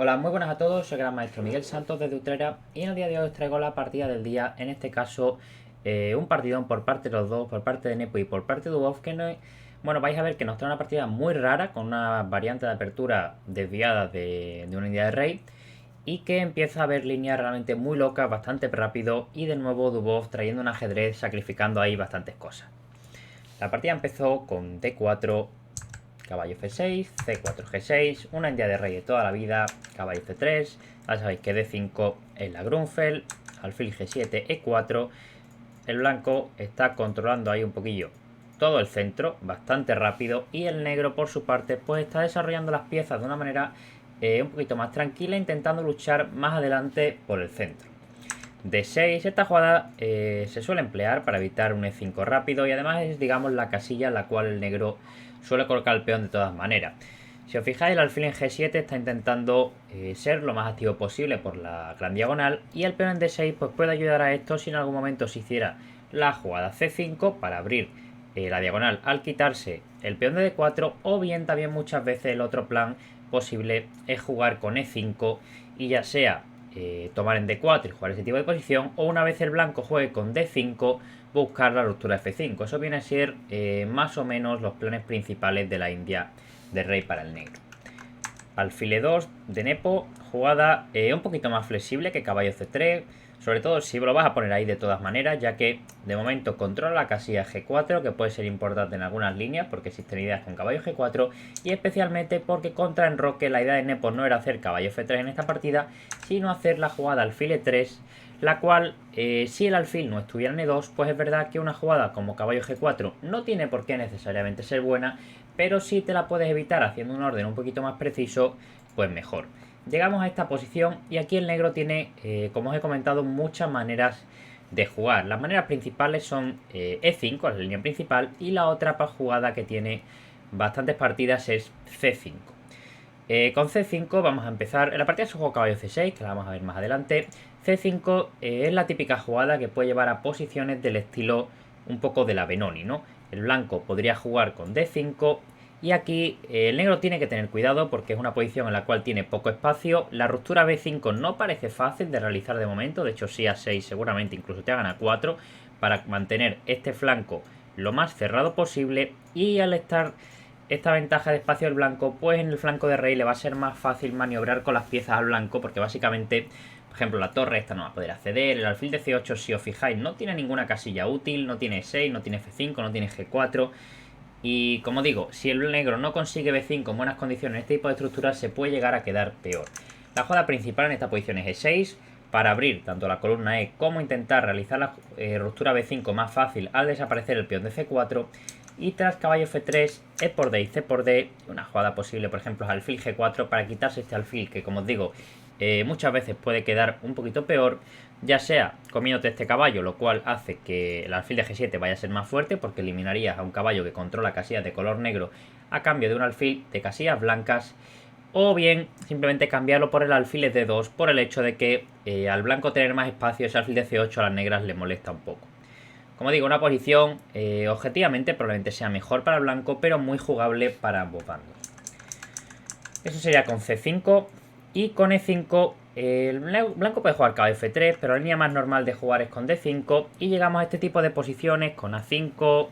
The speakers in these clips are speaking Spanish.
Hola, muy buenas a todos, soy el gran maestro Miguel Santos desde Utrera y en el día de hoy os traigo la partida del día, en este caso un partidón por parte de los dos, por parte de Nepo y por parte de Dubov, que no, bueno, vais a ver que nos trae una partida muy rara con una variante de apertura desviada de una unidad de rey y que empieza a ver líneas realmente muy locas, bastante rápido y de nuevo Dubov trayendo un ajedrez, sacrificando ahí bastantes cosas. La partida empezó con D4, caballo F6, C4, G6, una India de rey de toda la vida, caballo C3, ya sabéis que D5 es la Grunfeld, alfil G7, E4, el blanco está controlando ahí un poquillo todo el centro, bastante rápido, y el negro por su parte pues está desarrollando las piezas de una manera un poquito más tranquila, intentando luchar más adelante por el centro. D6, esta jugada se suele emplear para evitar un E5 rápido y además es, digamos, la casilla en la cual el negro suele colocar el peón de todas maneras. Si os fijáis, el alfil en G7 está intentando ser lo más activo posible por la gran diagonal y el peón en D6 pues puede ayudar a esto si en algún momento se hiciera la jugada C5 para abrir la diagonal al quitarse el peón de D4, o bien también muchas veces el otro plan posible es jugar con E5 y ya sea tomar en D4 y jugar ese tipo de posición, o una vez el blanco juegue con D5 buscar la ruptura F5. Eso viene a ser más o menos los planes principales de la India de rey para el negro. Alfil E2 de Nepo, jugada un poquito más flexible que caballo C3, sobre todo si lo vas a poner ahí de todas maneras, ya que de momento controla la casilla G4, que puede ser importante en algunas líneas porque existen ideas con caballo G4, y especialmente porque contra enroque la idea de Nepo no era hacer caballo F3 en esta partida, sino hacer la jugada alfil E3, la cual si el alfil no estuviera en E2, pues es verdad que una jugada como caballo G4 no tiene por qué necesariamente ser buena, pero si te la puedes evitar haciendo un orden un poquito más preciso, pues mejor. Llegamos a esta posición y aquí el negro tiene, como os he comentado, muchas maneras de jugar. Las maneras principales son E5, es la línea principal, y la otra jugada que tiene bastantes partidas es C5. Con C5 vamos a empezar. En la partida se juega caballo C6, que la vamos a ver más adelante. C5 es la típica jugada que puede llevar a posiciones del estilo un poco de la Benoni, ¿no? El blanco podría jugar con D5 y aquí el negro tiene que tener cuidado porque es una posición en la cual tiene poco espacio. La ruptura B5 no parece fácil de realizar de momento, de hecho sí A6 seguramente incluso te hagan A4 para mantener este flanco lo más cerrado posible, y al estar esta ventaja de espacio del blanco, pues en el flanco de rey le va a ser más fácil maniobrar con las piezas al blanco, porque básicamente, por ejemplo, la torre esta no va a poder acceder, el alfil de C8, si os fijáis, no tiene ninguna casilla útil, no tiene E6, no tiene F5, no tiene G4, y como digo, si el negro no consigue B5 en buenas condiciones en este tipo de estructuras, se puede llegar a quedar peor. La jugada principal en esta posición es E6, para abrir tanto la columna E como intentar realizar la ruptura B5 más fácil al desaparecer el peón de C4, y tras caballo F3, E por D y C por D, una jugada posible por ejemplo es alfil G4 para quitarse este alfil que, como os digo, muchas veces puede quedar un poquito peor, ya sea comiéndote este caballo, lo cual hace que el alfil de G7 vaya a ser más fuerte porque eliminarías a un caballo que controla casillas de color negro a cambio de un alfil de casillas blancas, o bien simplemente cambiarlo por el alfil de D2 por el hecho de que al blanco tener más espacio, ese alfil de C8 a las negras le molesta un poco. Como digo, una posición objetivamente probablemente sea mejor para el blanco, pero muy jugable para ambos bandos. Eso sería con C5, y con E5 el blanco puede jugar caballo F3, pero la línea más normal de jugar es con D5, y llegamos a este tipo de posiciones con A5,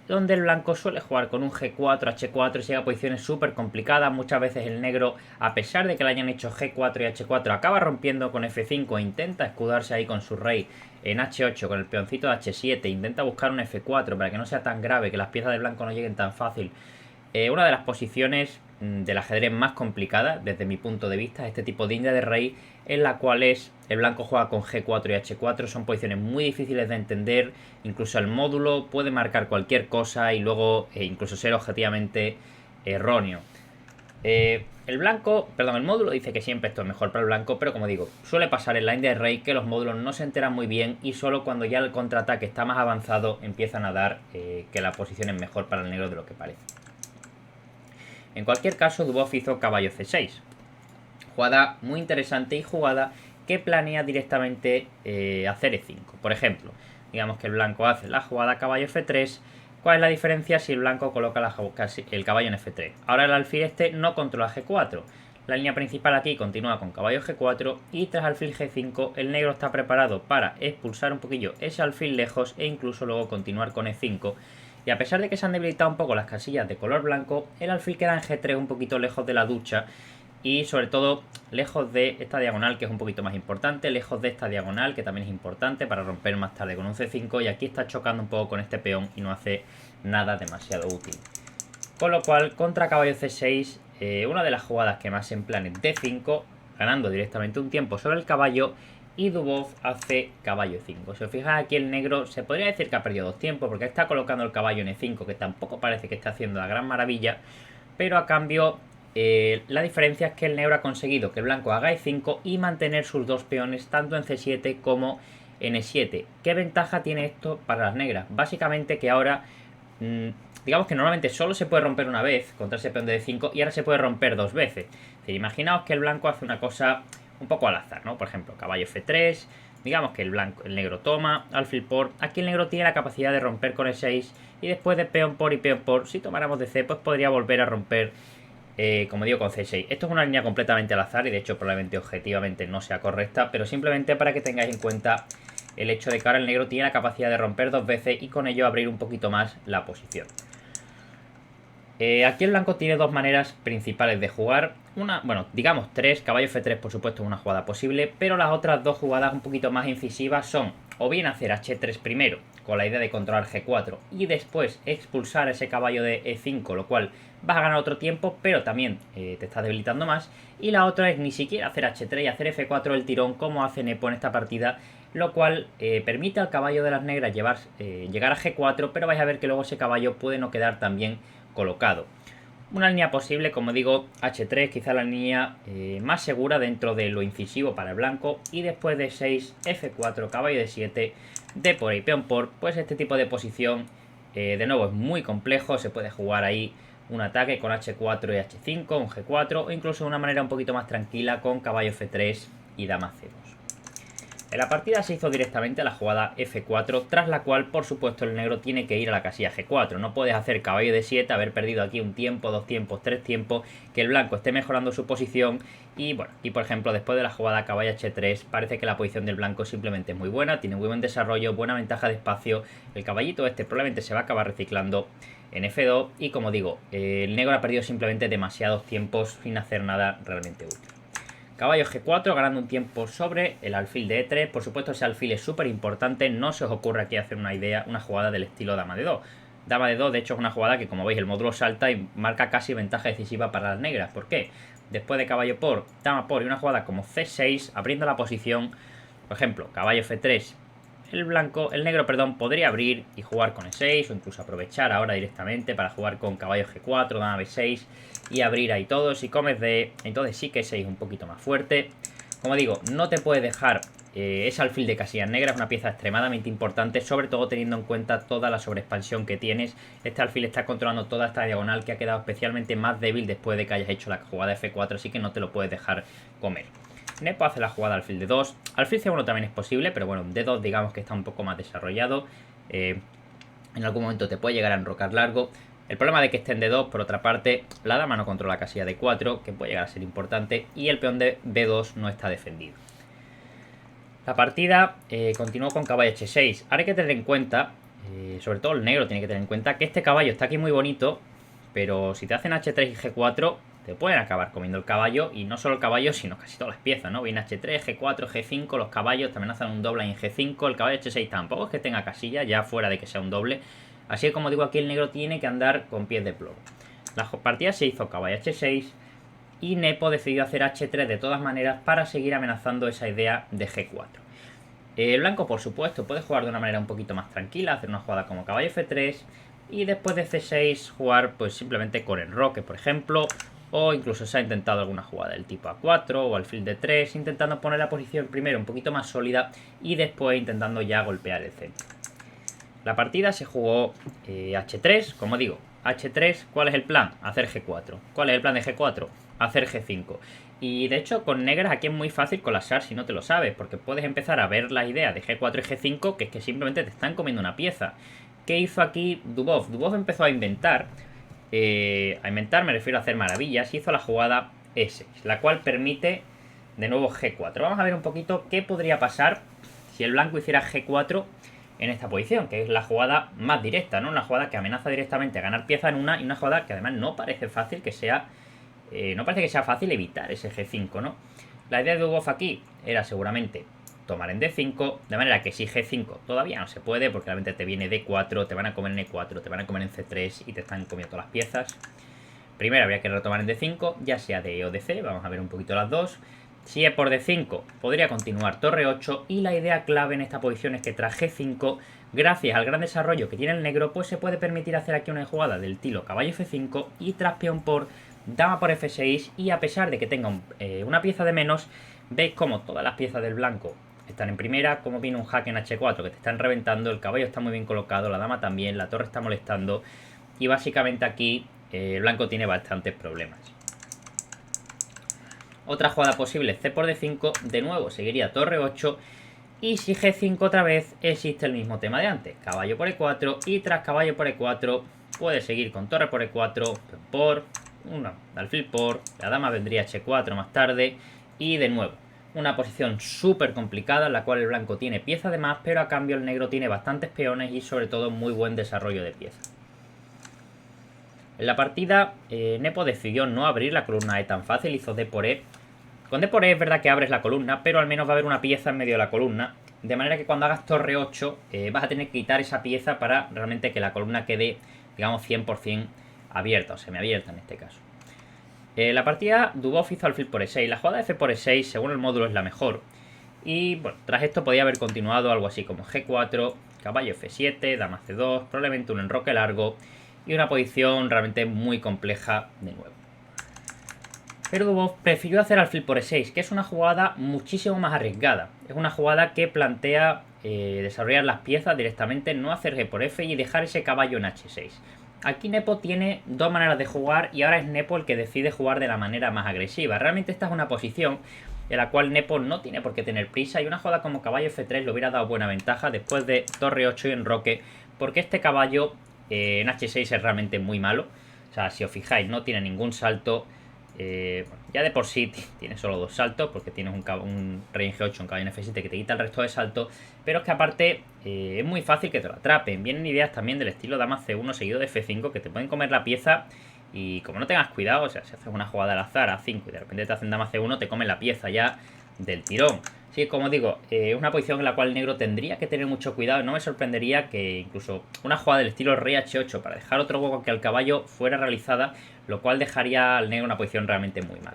donde el blanco suele jugar con un G4, H4 y llega a posiciones súper complicadas. Muchas veces el negro, a pesar de que le hayan hecho G4 y H4, acaba rompiendo con F5 e intenta escudarse ahí con su rey en H8 con el peoncito de H7, intenta buscar un F4 para que no sea tan grave, que las piezas de blanco no lleguen tan fácil. Una de las posiciones del ajedrez más complicada desde mi punto de vista, este tipo de India de rey, en la cual el blanco juega con G4 y H4, son posiciones muy difíciles de entender, incluso el módulo puede marcar cualquier cosa y luego incluso ser objetivamente erróneo. El módulo dice que siempre esto es mejor para el blanco, pero como digo, suele pasar en la India de rey que los módulos no se enteran muy bien y solo cuando ya el contraataque está más avanzado empiezan a dar que la posición es mejor para el negro de lo que parece. En cualquier caso, Dubov hizo caballo C6. Jugada muy interesante y jugada que planea directamente hacer E5. Por ejemplo, digamos que el blanco hace la jugada caballo F3. ¿Cuál es la diferencia si el blanco coloca el caballo en F3? Ahora el alfil este no controla G4. La línea principal aquí continúa con caballo G4 y tras alfil G5 el negro está preparado para expulsar un poquillo ese alfil lejos e incluso luego continuar con E5. Y a pesar de que se han debilitado un poco las casillas de color blanco, el alfil queda en G3 un poquito lejos de la ducha y sobre todo lejos de esta diagonal que es un poquito más importante, lejos de esta diagonal que también es importante para romper más tarde con un C5 y aquí está chocando un poco con este peón y no hace nada demasiado útil. Con lo cual contra caballo C6, una de las jugadas que más se emplean es D5, ganando directamente un tiempo sobre el caballo y Dubov hace caballo E5. Si os fijáis aquí el negro se podría decir que ha perdido dos tiempos porque está colocando el caballo en E5 que tampoco parece que esté haciendo la gran maravilla, pero a cambio la diferencia es que el negro ha conseguido que el blanco haga E5 y mantener sus dos peones tanto en C7 como en E7. ¿Qué ventaja tiene esto para las negras? Básicamente que ahora digamos que normalmente solo se puede romper una vez contra ese peón de D5 y ahora se puede romper dos veces. Es decir, imaginaos que el blanco hace una cosa un poco al azar, ¿no? Por ejemplo, caballo F3, digamos que el negro toma, alfil por, aquí el negro tiene la capacidad de romper con E6 y después de peón por y peón por, si tomáramos de C, pues podría volver a romper, como digo, con C6. Esto es una línea completamente al azar y de hecho probablemente objetivamente no sea correcta, pero simplemente para que tengáis en cuenta el hecho de que ahora el negro tiene la capacidad de romper dos veces y con ello abrir un poquito más la posición. Aquí el blanco tiene dos maneras principales de jugar. Una, bueno, digamos tres. Caballo F3 por supuesto es una jugada posible, pero las otras dos jugadas un poquito más incisivas son o bien hacer H3 primero, con la idea de controlar G4 y después expulsar ese caballo de E5, lo cual vas a ganar otro tiempo, pero también te estás debilitando más. Y la otra es ni siquiera hacer H3 y hacer F4 el tirón como hace Nepo en esta partida, lo cual permite al caballo de las negras llegar a G4, pero vais a ver que luego ese caballo puede no quedar tan bien colocado. Una línea posible, como digo, H3, quizá la línea más segura dentro de lo incisivo para el blanco. Y después de 6, F4, caballo de 7, D por y peón por, pues este tipo de posición de nuevo es muy complejo. Se puede jugar ahí un ataque con H4 y H5, un G4 o incluso de una manera un poquito más tranquila con caballo F3 y dama C2. En la partida se hizo directamente la jugada F4, tras la cual, por supuesto, el negro tiene que ir a la casilla G4. No puedes hacer caballo de 7, haber perdido aquí un tiempo, dos tiempos, tres tiempos, que el blanco esté mejorando su posición. Y bueno, y por ejemplo, después de la jugada caballo H3, parece que la posición del blanco simplemente es muy buena, tiene muy buen desarrollo, buena ventaja de espacio. El caballito este probablemente se va a acabar reciclando en F2 y como digo, el negro ha perdido simplemente demasiados tiempos sin hacer nada realmente útil. Caballo G4 ganando un tiempo sobre el alfil de E3. Por supuesto ese alfil es súper importante. No se os ocurre aquí hacer una jugada del estilo dama de 2. Dama de 2 de hecho es una jugada que como veis el módulo salta y marca casi ventaja decisiva para las negras. ¿Por qué? Después de caballo por, dama por y una jugada como C6 abriendo la posición. Por ejemplo, caballo F3. El negro, podría abrir y jugar con E6 o incluso aprovechar ahora directamente para jugar con caballo G4, dama B6 y abrir ahí todo. Si comes D, entonces sí que E6 un poquito más fuerte. Como digo, no te puedes dejar ese alfil de casillas negras, es una pieza extremadamente importante, sobre todo teniendo en cuenta toda la sobreexpansión que tienes. Este alfil está controlando toda esta diagonal que ha quedado especialmente más débil después de que hayas hecho la jugada F4, así que no te lo puedes dejar comer. Nepo hace la jugada alfil de 2. Alfil C1 también es posible, pero bueno, D2 digamos que está un poco más desarrollado. En algún momento te puede llegar a enrocar largo. El problema de que esté en D2, por otra parte, la dama no controla la casilla de 4, que puede llegar a ser importante, y el peón de B2 no está defendido. La partida continuó con caballo H6. Ahora hay que tener en cuenta, sobre todo el negro tiene que tener en cuenta, que este caballo está aquí muy bonito, pero si te hacen H3 y G4... te pueden acabar comiendo el caballo, y no solo el caballo, sino casi todas las piezas, ¿no? Viene H3, G4, G5, los caballos también hacen un doble en G5, el caballo H6 tampoco es que tenga casilla, ya fuera de que sea un doble. Así que como digo, aquí el negro tiene que andar con pies de plomo. La partida se hizo caballo H6 y Nepo decidió hacer H3 de todas maneras para seguir amenazando esa idea de G4. El blanco, por supuesto, puede jugar de una manera un poquito más tranquila, hacer una jugada como caballo F3 y después de C6 jugar pues simplemente con enroque, por ejemplo. O incluso se ha intentado alguna jugada del tipo A4 o alfil D3, intentando poner la posición primero un poquito más sólida y después intentando ya golpear el centro. La partida se jugó H3, como digo, H3, ¿cuál es el plan? Hacer G4. ¿Cuál es el plan de G4? Hacer G5. Y de hecho con negras aquí es muy fácil colapsar si no te lo sabes, porque puedes empezar a ver la idea de G4 y G5, que es que simplemente te están comiendo una pieza. ¿Qué hizo aquí Dubov? Dubov empezó a inventar me refiero a hacer maravillas. Hizo la jugada E6, la cual permite de nuevo G4. Vamos a ver un poquito qué podría pasar si el blanco hiciera G4 en esta posición, que es la jugada más directa, ¿no? Una jugada que amenaza directamente a ganar pieza en una, y una jugada que además no parece fácil que sea... no parece que sea fácil evitar ese G5, ¿no? La idea de Dubov aquí era seguramente tomar en D5, de manera que si G5 todavía no se puede, porque realmente te viene D4, te van a comer en E4, te van a comer en C3 y te están comiendo todas las piezas. Primero habría que retomar en D5, ya sea de E o de C, vamos a ver un poquito las dos. Si es por D5, podría continuar torre 8, y la idea clave en esta posición es que tras G5, gracias al gran desarrollo que tiene el negro, pues se puede permitir hacer aquí una jugada del estilo caballo F5 y tras peón por dama por F6, y a pesar de que tenga una pieza de menos, veis como todas las piezas del blanco están en primera, como viene un jaque en H4 que te están reventando, el caballo está muy bien colocado, la dama también, la torre está molestando, y básicamente aquí el blanco tiene bastantes problemas. Otra jugada posible, C por D5, de nuevo seguiría torre 8, y si G5 otra vez existe el mismo tema de antes, caballo por E4, y tras caballo por E4 puede seguir con torre por E4, por alfil por, la dama vendría H4 más tarde, y de nuevo una posición súper complicada en la cual el blanco tiene piezas de más, pero a cambio el negro tiene bastantes peones y sobre todo muy buen desarrollo de piezas. En la partida Nepo decidió no abrir la columna E tan fácil, hizo D por E. Con D por E es verdad que abres la columna, pero al menos va a haber una pieza en medio de la columna, de manera que cuando hagas torre 8 vas a tener que quitar esa pieza para realmente que la columna quede, digamos, 100% abierta, o semiabierta en este caso. La partida Dubov hizo alfil por E6, la jugada F por E6 según el módulo es la mejor, y bueno, tras esto podía haber continuado algo así como G4, caballo F7, dama C2, probablemente un enroque largo y una posición realmente muy compleja de nuevo. Pero Dubov prefirió hacer alfil por E6, que es una jugada muchísimo más arriesgada. Es una jugada que plantea desarrollar las piezas directamente, no hacer G por F y dejar ese caballo en H6. Aquí Nepo tiene dos maneras de jugar y ahora es Nepo el que decide jugar de la manera más agresiva. Realmente esta es una posición en la cual Nepo no tiene por qué tener prisa, y una jugada como caballo F3 le hubiera dado buena ventaja después de torre 8 y enroque, porque este caballo en H6 es realmente muy malo. O sea, si os fijáis, no tiene ningún salto. Ya de por sí tiene solo dos saltos, porque tienes un rey en G8, un caballo en F7 que te quita el resto de saltos, pero es que aparte es muy fácil que te lo atrapen. Vienen ideas también del estilo dama C1 seguido de F5 que te pueden comer la pieza, y como no tengas cuidado, o sea, si haces una jugada al azar a 5 y de repente te hacen dama C1, te comen la pieza ya del tirón. Sí, como digo, es una posición en la cual el negro tendría que tener mucho cuidado. No me sorprendería que incluso una jugada del estilo rey H8 para dejar otro hueco que al caballo fuera realizada, lo cual dejaría al negro en una posición realmente muy mal.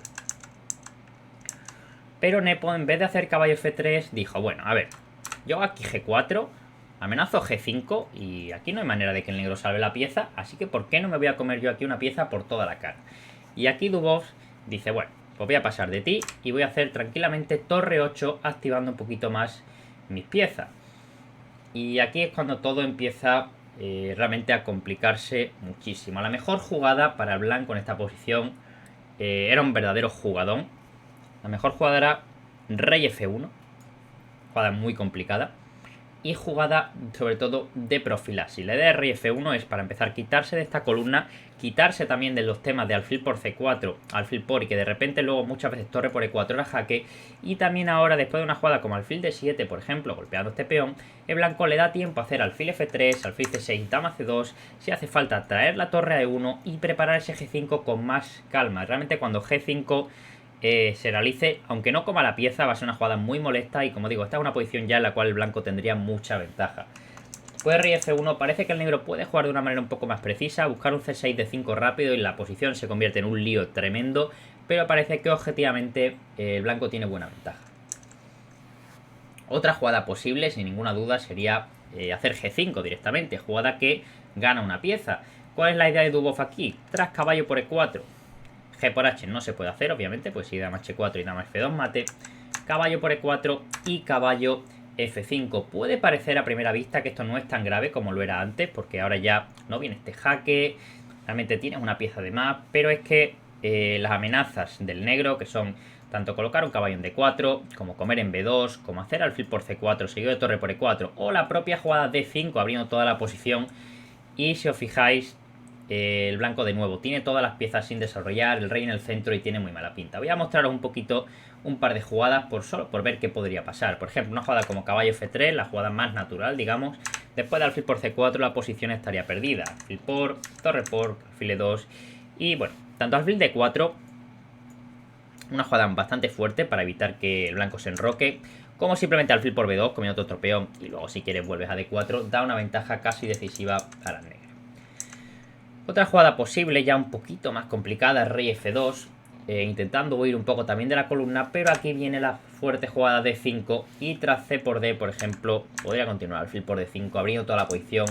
Pero Nepo, en vez de hacer caballo F3, dijo, bueno, a ver, yo aquí G4, amenazo G5 y aquí no hay manera de que el negro salve la pieza, así que ¿por qué no me voy a comer yo aquí una pieza por toda la cara? Y aquí Dubov dice, bueno, pues voy a pasar de ti y voy a hacer tranquilamente torre 8 activando un poquito más mis piezas. Y aquí es cuando todo empieza realmente a complicarse muchísimo. La mejor jugada para el blanco en esta posición era un verdadero jugadón. La mejor jugada era rey F1, jugada muy complicada, y jugada sobre todo de profilaxis. La idea de rey F1 es, para empezar, quitarse de esta columna, quitarse también de los temas de alfil por C4, alfil por, y que de repente luego muchas veces torre por E4 era jaque, y también ahora después de una jugada como alfil D7, por ejemplo, golpeando este peón, el blanco le da tiempo a hacer alfil F3, alfil C6, dama C2, si hace falta traer la torre a E1 y preparar ese G5 con más calma. Realmente cuando G5 se realice, aunque no coma la pieza, va a ser una jugada muy molesta, y como digo, esta es una posición ya en la cual el blanco tendría mucha ventaja. Después de rey F1 parece que el negro puede jugar de una manera un poco más precisa, buscar un C6 de 5 rápido y la posición se convierte en un lío tremendo, pero parece que objetivamente el blanco tiene buena ventaja. Otra jugada posible, sin ninguna duda, sería hacer G5 directamente, jugada que gana una pieza. ¿Cuál es la idea de Dubov aquí? Tras caballo por E4, G por H no se puede hacer, obviamente, pues si dama H4 y dama F2 mate, caballo por E4 y caballo F5. Puede parecer a primera vista que esto no es tan grave como lo era antes, porque ahora ya no viene este jaque, realmente tienes una pieza de más, pero es que las amenazas del negro, que son tanto colocar un caballo en D4, como comer en B2, como hacer alfil por C4 seguido de torre por E4, o la propia jugada D5 abriendo toda la posición, y si os fijáis, el blanco de nuevo tiene todas las piezas sin desarrollar, el rey en el centro y tiene muy mala pinta. Voy a mostraros un poquito un par de jugadas solo por ver qué podría pasar. Por ejemplo, una jugada como caballo F3, la jugada más natural, digamos. Después de alfil por C4 la posición estaría perdida. Alfil por, torre por, alfil E2 y bueno, tanto alfil D4, una jugada bastante fuerte para evitar que el blanco se enroque, como simplemente alfil por B2 comiendo otro peón y luego si quieres vuelves a D4, da una ventaja casi decisiva a las negras. Otra jugada posible, ya un poquito más complicada, rey F2, intentando huir un poco también de la columna, pero aquí viene la fuerte jugada D5 y tras C por D, por ejemplo, podría continuar alfil por D5, abriendo toda la posición,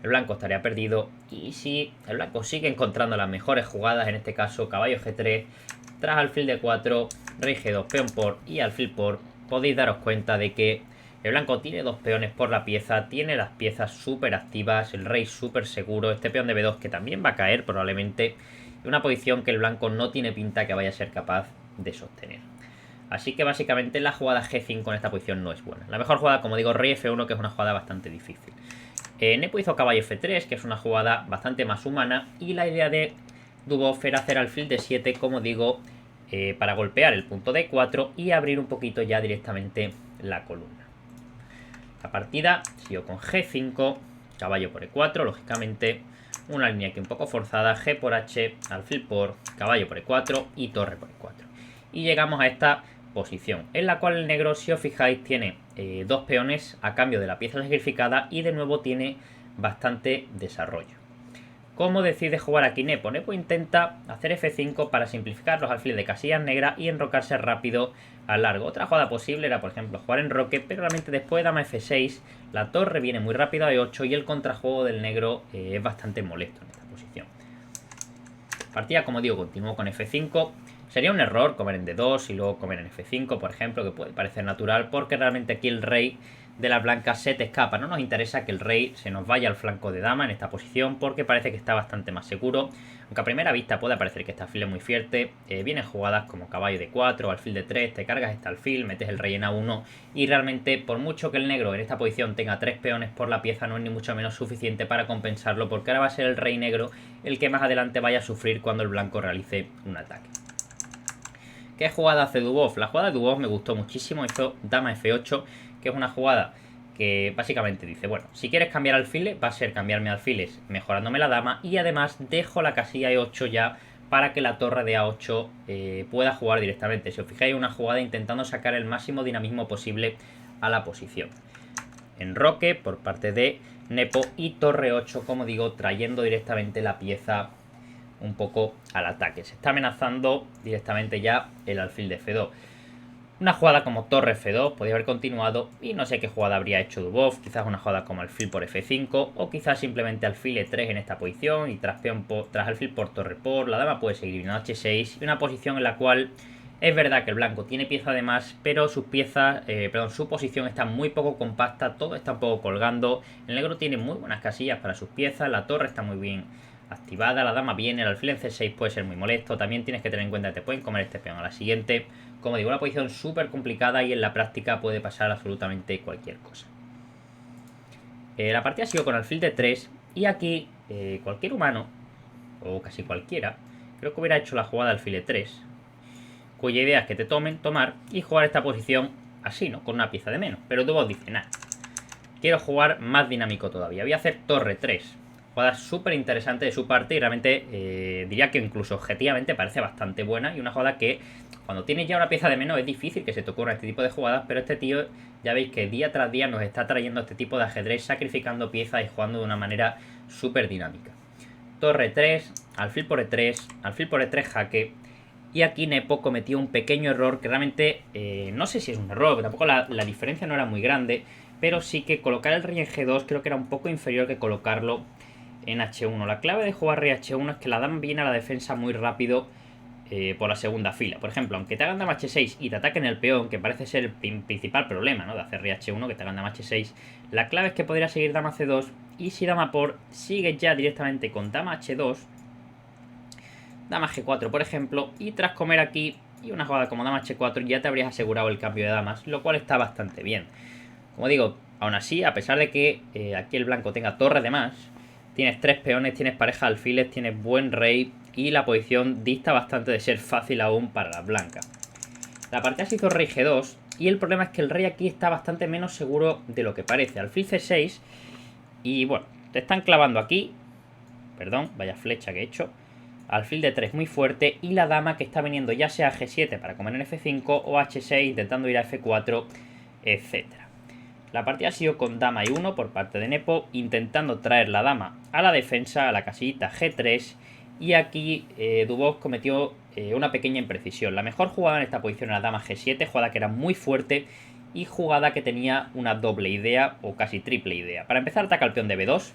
el blanco estaría perdido y si el blanco sigue encontrando las mejores jugadas, en este caso caballo G3, tras alfil D4, rey G2, peón por y alfil por, podéis daros cuenta de que el blanco tiene dos peones por la pieza, tiene las piezas súper activas, el rey súper seguro, este peón de B2 que también va a caer probablemente, en una posición que el blanco no tiene pinta que vaya a ser capaz de sostener. Así que básicamente la jugada G5 en esta posición no es buena. La mejor jugada, como digo, rey F1, que es una jugada bastante difícil. Nepo hizo caballo F3, que es una jugada bastante más humana, y la idea de Dubov era hacer alfil D7, como digo, para golpear el punto D4 y abrir un poquito ya directamente la columna. La partida siguió con G5, caballo por E4, lógicamente, una línea aquí un poco forzada, G por H, alfil por, caballo por E4 y torre por E4. Y llegamos a esta posición, en la cual el negro, si os fijáis, tiene dos peones a cambio de la pieza sacrificada y de nuevo tiene bastante desarrollo. ¿Cómo decide jugar aquí Nepo? Nepo intenta hacer F5 para simplificar los alfiles de casillas negras y enrocarse rápido al largo. Otra jugada posible era, por ejemplo, jugar enroque, pero realmente después de dama F6, la torre viene muy rápido a E8 y el contrajuego del negro es bastante molesto en esta posición. La partida, como digo, continuó con F5. Sería un error comer en D2 y luego comer en F5, por ejemplo, que puede parecer natural, porque realmente aquí el rey de las blancas se te escapa. No nos interesa que el rey se nos vaya al flanco de dama en esta posición, porque parece que está bastante más seguro. Aunque a primera vista puede parecer que este alfil es muy fuerte, vienen jugadas como caballo de 4, alfil de 3, te cargas este alfil, metes el rey en A1 y realmente por mucho que el negro en esta posición tenga 3 peones por la pieza no es ni mucho menos suficiente para compensarlo, porque ahora va a ser el rey negro el que más adelante vaya a sufrir cuando el blanco realice un ataque. ¿Qué jugada hace Dubov? La jugada de Dubov me gustó muchísimo, hizo dama F8, que es una jugada que básicamente dice, bueno, si quieres cambiar alfiles, va a ser cambiarme alfiles mejorándome la dama y además dejo la casilla E8 ya para que la torre de A8 pueda jugar directamente. Si os fijáis, una jugada intentando sacar el máximo dinamismo posible a la posición. Enroque por parte de Nepo y torre 8, como digo, trayendo directamente la pieza un poco al ataque. Se está amenazando directamente ya el alfil de F2. Una jugada como torre F2 podría haber continuado y no sé qué jugada habría hecho Dubov. Quizás una jugada como alfil por F5 o quizás simplemente alfil E3 en esta posición y tras alfil por torre por. La dama puede seguir viniendo H6 y una posición en la cual es verdad que el blanco tiene pieza de más, pero sus piezas, su posición está muy poco compacta, todo está un poco colgando. El negro tiene muy buenas casillas para sus piezas, la torre está muy bien activada, la dama viene, el alfil en C6 puede ser muy molesto, también tienes que tener en cuenta que te pueden comer este peón a la siguiente. Como digo, una posición súper complicada y en la práctica puede pasar absolutamente cualquier cosa. La partida siguió con alfil de 3 y aquí cualquier humano, o casi cualquiera, creo que hubiera hecho la jugada alfil de 3, cuya idea es que te tomar y jugar esta posición así, ¿no? Con una pieza de menos. Pero Dubov dice, nada, quiero jugar más dinámico todavía, voy a hacer torre 3. Jugada súper interesante de su parte y realmente diría que incluso objetivamente parece bastante buena y una jugada que cuando tienes ya una pieza de menos es difícil que se te ocurra este tipo de jugadas, pero este tío ya veis que día tras día nos está trayendo este tipo de ajedrez, sacrificando piezas y jugando de una manera súper dinámica. Torre 3, alfil por E3, alfil por E3 jaque. Y aquí Nepo cometió un pequeño error que realmente no sé si es un error, tampoco la diferencia no era muy grande, pero sí que colocar el rey en G2 creo que era un poco inferior que colocarlo en H1. La clave de jugar rey H1 es que la dama viene a la defensa muy rápido por la segunda fila. Por ejemplo, aunque te hagan dama H6 y te ataquen el peón, que parece ser el principal problema, ¿no?, de hacer rey H1, que te hagan dama H6, la clave es que podrías seguir dama C2 y si dama por, sigues ya directamente con dama H2, dama G4 por ejemplo, y tras comer aquí y una jugada como dama H4 ya te habrías asegurado el cambio de damas, lo cual está bastante bien. Como digo, aún así, a pesar de que aquí el blanco tenga torre de más, Tienes 3 peones, tienes pareja de alfiles, tienes buen rey y la posición dista bastante de ser fácil aún para las blancas. La partida se hizo rey G2 y el problema es que el rey aquí está bastante menos seguro de lo que parece. Alfil C6 y bueno, te están clavando aquí. Perdón, vaya flecha que he hecho. Alfil D3 muy fuerte y la dama que está viniendo ya sea a G7 para comer en F5 o H6 intentando ir a F4, etc. La partida ha sido con dama E1 por parte de Nepo, intentando traer la dama a la defensa, a la casillita G3. Y aquí Dubov cometió una pequeña imprecisión. La mejor jugada en esta posición era dama G7, jugada que era muy fuerte y jugada que tenía una doble idea o casi triple idea. Para empezar ataca el peón de B2,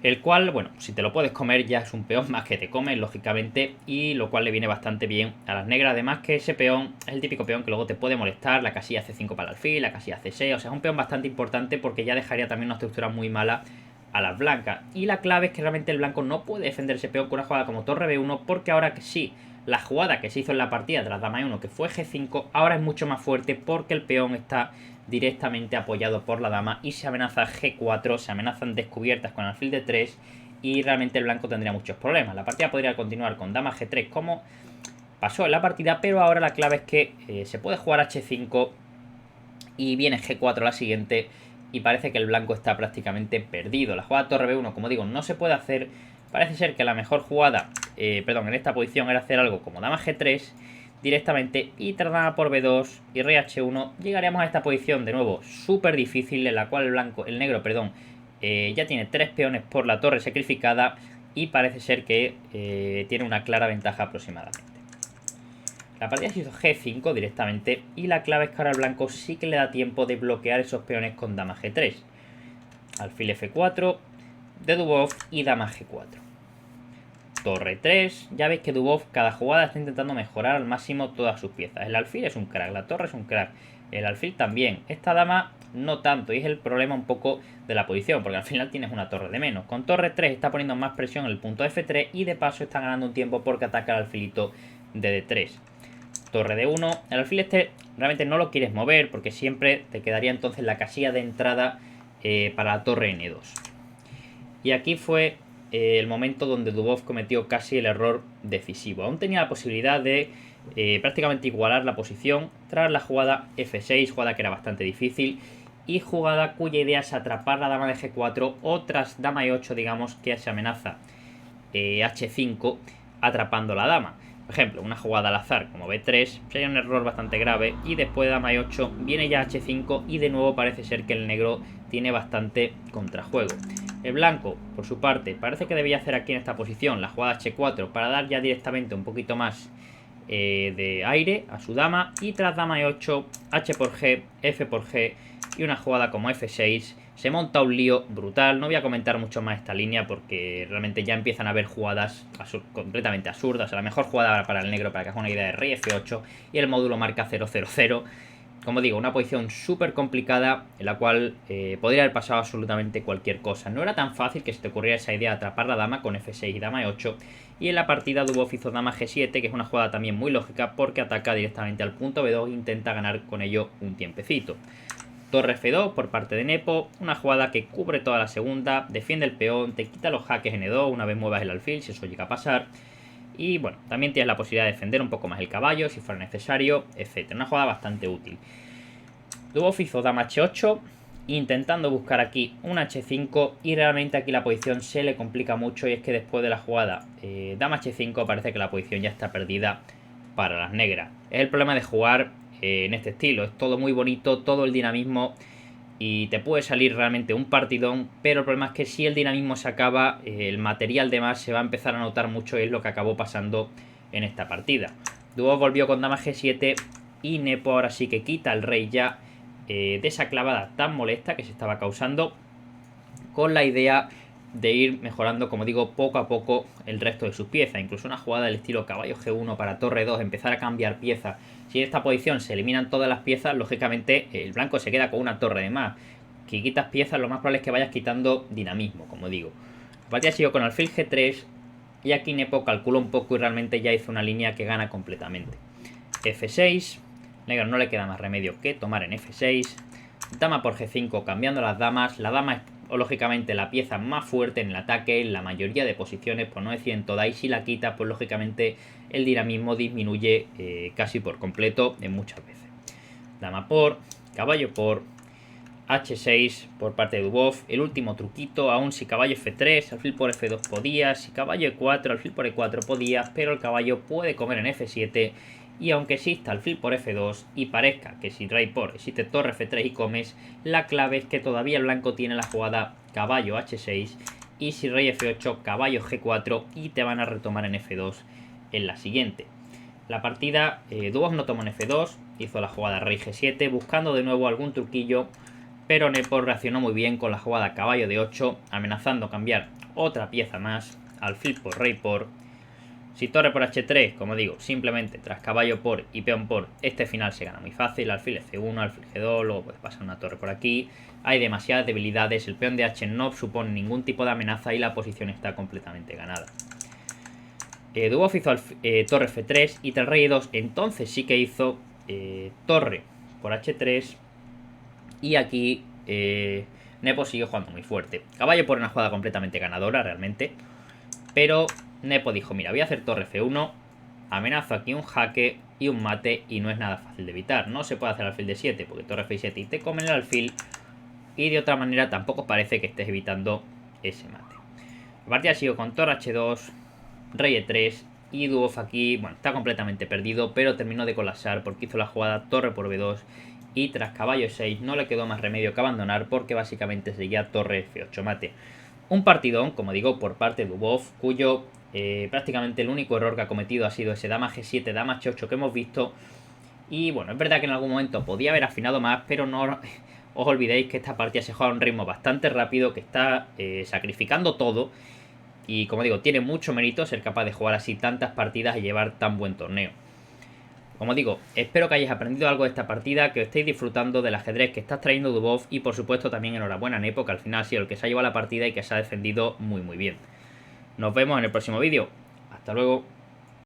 el cual, bueno, si te lo puedes comer ya es un peón más que te comes, lógicamente, y lo cual le viene bastante bien a las negras. Además que ese peón es el típico peón que luego te puede molestar, la casilla C5 para el alfil, la casilla C6, o sea, es un peón bastante importante porque ya dejaría también una estructura muy mala a las blancas. Y la clave es que realmente el blanco no puede defender ese peón con una jugada como torre B1, porque ahora que sí, la jugada que se hizo en la partida de la dama E1, que fue G5, ahora es mucho más fuerte porque el peón está directamente apoyado por la dama y se amenaza G4, se amenazan descubiertas con alfil D3 y realmente el blanco tendría muchos problemas. La partida podría continuar con dama G3 como pasó en la partida, pero ahora la clave es que se puede jugar H5 y viene G4 la siguiente y parece que el blanco está prácticamente perdido. La jugada torre B1, como digo, no se puede hacer. Parece ser que la mejor jugada, en esta posición era hacer algo como dama G3 directamente y tras dama por B2 y rey H1 llegaríamos a esta posición de nuevo súper difícil en la cual el negro ya tiene 3 peones por la torre sacrificada y parece ser que tiene una clara ventaja aproximadamente. La partida se hizo G5 directamente y la clave es que ahora el blanco sí que le da tiempo de bloquear esos peones con dama G3. Alfil F4 de Dubov y dama G4. Torre 3, ya veis que Dubov cada jugada está intentando mejorar al máximo todas sus piezas. El alfil es un crack, la torre es un crack, el alfil también. Esta dama no tanto y es el problema un poco de la posición, porque al final tienes una torre de menos. Con torre 3 está poniendo más presión en el punto F3 y de paso está ganando un tiempo porque ataca el alfilito de D3. Torre de 1, el alfil este realmente no lo quieres mover porque siempre te quedaría entonces la casilla de entrada para la torre N2. Y aquí fue el momento donde Dubov cometió casi el error decisivo. Aún tenía la posibilidad de prácticamente igualar la posición tras la jugada F6, jugada que era bastante difícil y jugada cuya idea es atrapar la dama de G4 o tras dama E8 digamos que se amenaza H5 atrapando la dama. Por ejemplo, una jugada al azar como B3 sería un error bastante grave y después de dama E8 viene ya H5 y de nuevo parece ser que el negro tiene bastante contrajuego. El blanco, por su parte, parece que debía hacer aquí en esta posición la jugada H4 para dar ya directamente un poquito más de aire a su dama y tras dama E8, H por G, F por G y una jugada como F6 se monta un lío brutal. No voy a comentar mucho más esta línea porque realmente ya empiezan a haber jugadas completamente absurdas. La mejor jugada para el negro, para que haga una idea, de rey F8 y el módulo marca 0-0-0. Como digo, una posición súper complicada en la cual podría haber pasado absolutamente cualquier cosa. No era tan fácil que se te ocurriera esa idea de atrapar la dama con F6 y dama E8. Y en la partida Dubov hizo dama G7, que es una jugada también muy lógica porque ataca directamente al punto B2 e intenta ganar con ello un tiempecito. Torre F2 por parte de Nepo, una jugada que cubre toda la segunda, defiende el peón, te quita los jaques N2 una vez muevas el alfil, si eso llega a pasar. Y bueno, también tienes la posibilidad de defender un poco más el caballo si fuera necesario, etc. Una jugada bastante útil. Dubov hizo dama H8, intentando buscar aquí un H5 y realmente aquí la posición se le complica mucho y es que después de la jugada dama H5 parece que la posición ya está perdida para las negras. Es el problema de jugar en este estilo, es todo muy bonito, todo el dinamismo y te puede salir realmente un partidón, pero el problema es que si el dinamismo se acaba, el material de más se va a empezar a notar mucho y es lo que acabó pasando en esta partida. Dubov volvió con dama G7 y Nepo ahora sí que quita al rey ya de esa clavada tan molesta que se estaba causando, con la idea de ir mejorando, como digo, poco a poco el resto de sus piezas. Incluso una jugada del estilo caballo G1 para torre 2, empezar a cambiar piezas. Si en esta posición se eliminan todas las piezas, lógicamente el blanco se queda con una torre de más. Si quitas piezas, lo más probable es que vayas quitando dinamismo, como digo. La partida siguió con alfil G3 y aquí Nepo calculó un poco y realmente ya hizo una línea que gana completamente. F6, negro no le queda más remedio que tomar en F6. Dama por G5 cambiando las damas. La dama es o lógicamente la pieza más fuerte en el ataque en la mayoría de posiciones, por no decir en todas, y si la quitas, pues lógicamente el dinamismo disminuye casi por completo en muchas veces. Dama por, caballo por, H6 por parte de Dubov. El último truquito, aún si caballo F3, alfil por F2 podías, si caballo E4, alfil por E4 podías, pero el caballo puede comer en F7, y aunque exista alfil por F2 y parezca que si rey por existe torre F3 y comes, la clave es que todavía el blanco tiene la jugada caballo H6 y si rey F8, caballo G4 y te van a retomar en F2 en la siguiente. La partida, Dubov no tomó en F2, hizo la jugada rey G7 buscando de nuevo algún truquillo, pero Nepos reaccionó muy bien con la jugada caballo de 8, amenazando cambiar otra pieza más, alfil por rey por. Si torre por H3, como digo, simplemente tras caballo por y peón por, este final se gana muy fácil, alfil F1, alfil G2, luego puedes pasar una torre por aquí. Hay demasiadas debilidades, el peón de H no supone ningún tipo de amenaza y la posición está completamente ganada. Dubov hizo torre F3 y tras rey E2, entonces sí que hizo torre por H3 y aquí Nepo sigue jugando muy fuerte. Caballo por una jugada completamente ganadora realmente, pero Nepo dijo, mira, voy a hacer torre F1, amenazo aquí un jaque y un mate y no es nada fácil de evitar. No se puede hacer alfil de 7 porque torre F7 y te comen el alfil y de otra manera tampoco parece que estés evitando ese mate. La partida sigue con torre H2, rey E3 y Dubov aquí, bueno, está completamente perdido, pero terminó de colapsar porque hizo la jugada torre por B2 y tras caballo 6 no le quedó más remedio que abandonar porque básicamente seguía torre F8 mate. Un partidón, como digo, por parte de Dubov, cuyo prácticamente el único error que ha cometido ha sido ese dama G7, dama H8 que hemos visto. Y bueno, es verdad que en algún momento podía haber afinado más, pero no os olvidéis que esta partida se juega a un ritmo bastante rápido, que está sacrificando todo. Y como digo, tiene mucho mérito ser capaz de jugar así tantas partidas y llevar tan buen torneo. Como digo, espero que hayáis aprendido algo de esta partida, que os estéis disfrutando del ajedrez que está trayendo Dubov y por supuesto también enhorabuena a Nepo, que al final ha sido el que se ha llevado la partida y que se ha defendido muy muy bien. Nos vemos en el próximo vídeo. Hasta luego.